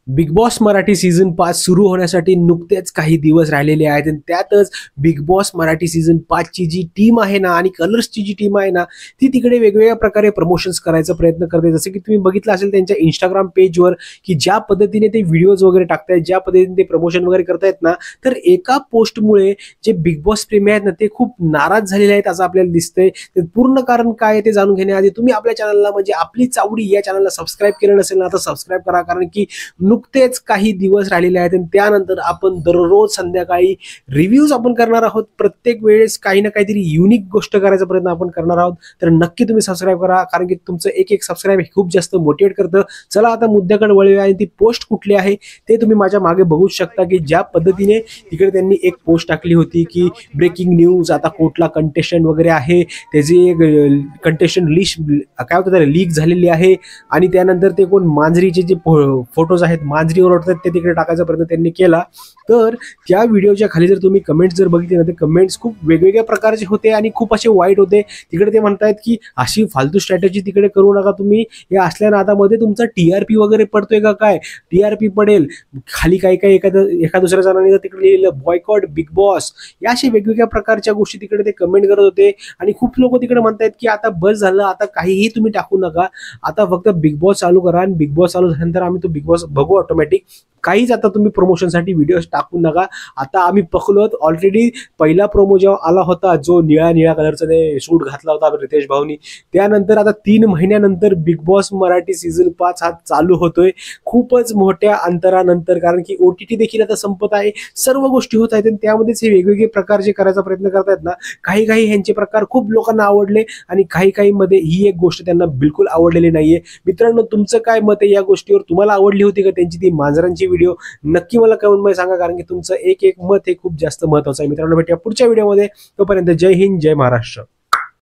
Big boss Marathi season 5 सुरू होण्यासाठी नुकतेच काही दिवस राहिलेले आहेत आणि त्यातच बिग बॉस मराठी सीझन 5 ची जी टीम आहे ना आणि कलर्सची जी टीम आहे ना ती तिकडे वेगवेगळ्या प्रकारे प्रमोशन्स करायचा प्रयत्न करते। जसं की तुम्ही बघितलं असेल त्यांच्या इंस्टाग्राम पेजवर की ज्या पद्धतीने ते व्हिडिओज वगैरे टाकतायत, ज्या पद्धतीने ते प्रमोशन वगैरे करतायत ना, तर एका पोस्टमुळे जे बिग बॉस प्रेमी आहेत ना ते खूप नाराज झालेले आहेत असं आपल्याला दिसतंय। ते पूर्ण कारण काय आहे ते जाणून घेण्याआधी तुम्ही आपल्या चॅनलला म्हणजे आपली चावडी या चॅनलला सबस्क्राईब केलं नसेल ना तर सबस्क्राईब करा, कारण की नुकतेच काही दिवस राहिलेले आहेत आणि त्यानंतर आपण दररोज संध्याकाळी रिव्ह्यूज आपण करणार आहोत। प्रत्येक वेळेस काही ना काहीतरी युनिक गोष्ट करायचा प्रयत्न आपण करणार आहोत। तर नक्की तुम्ही सबस्क्राईब करा, कारण की तुमचं एक एक सबस्क्राईब खूप जास्त मोटिवेट करतं। चला आता मुद्द्याकडे वळूया आणि ती पोस्ट कुठली आहे ते तुम्ही माझ्या मागे बघू शकता की ज्या पद्धतीने तिकडे त्यांनी एक पोस्ट टाकली होती की ब्रेकिंग न्यूज, आता कोर्टला कंटेस्टंट वगैरे आहे, त्याची एक कंटेस्टंट लिस्ट काय होतं लीक झालेली आहे आणि त्यानंतर ते कोण मांजरीचे जे फोटोज आहेत मांजरी ओरडतात ते तिकडे टाकायचा प्रयत्न त्यांनी केला। तर त्या व्हिडिओच्या खाली जर तुम्ही कमेंट्स जर बघितले ना ते कमेंट्स खूप वेगवेगळ्या प्रकारचे होते आणि खूप असे वाईट होते। तिकडे ते म्हणतायत की अशी फालतू स्ट्रॅटेजी तिकडे करू नका तुम्ही, हे असल्या नादामध्ये तुमचा टीआरपी वगैरे पडतोय का काय, टीआरपी पडेल। खाली काही काही एका दुसऱ्या जणांनी तिकडे लिहिलेलं बॉयकॉट बिग बॉस, या अशा वेगवेगळ्या प्रकारच्या गोष्टी तिकडे ते कमेंट करत होते आणि खूप लोक तिकडे म्हणतायत की आता बस झालं, आता काहीही तुम्ही टाकू नका, आता फक्त बिग बॉस चालू करा आणि बिग बॉस चालू झाल्यानंतर आम्ही तो बिग बॉस बघू ऑटोमॅटिक, काहीच आता तुम्ही प्रमोशनसाठी व्हिडिओज टाकू नका। आता आम्ही पकलोत ऑलरेडी, पहिला प्रोमो जेव्हा आला होता जो निळ्या निळ्या कलरचा ते सूट घातला होता रितेश भाऊनी, त्यानंतर आता 3 महिन्यानंतर बिग बॉस मराठी सीझन 5 हा चालू होतोय खूपच मोठ्या अंतरानंतर, कारण की ओटीटी देखील आता संपत आहे, सर्व गोष्टी होत आहेत आणि त्यामध्येच हे वेगवेगळे प्रकार जे करायचा प्रयत्न करतायत ना, काही काही ह्यांचे प्रकार खूप लोकांना आवडले आणि काही काही मध्ये ही एक गोष्ट त्यांना बिलकुल आवडलेली नाहीये। मित्रांनो, तुमचं काय मत आहे या गोष्टीवर? तुम्हाला आवडली होती का त्यांची ती मांजरांची व्हिडिओ? नक्की मला कमेंटमध्ये सांगा, कारण की तुमचं एक एक मत हे खूप जास्त महत्त्वाचं आहे। मित्रांनो, भेटूया पुढच्या व्हिडिओमध्ये, तोपर्यंत जय हिंद, जय महाराष्ट्र।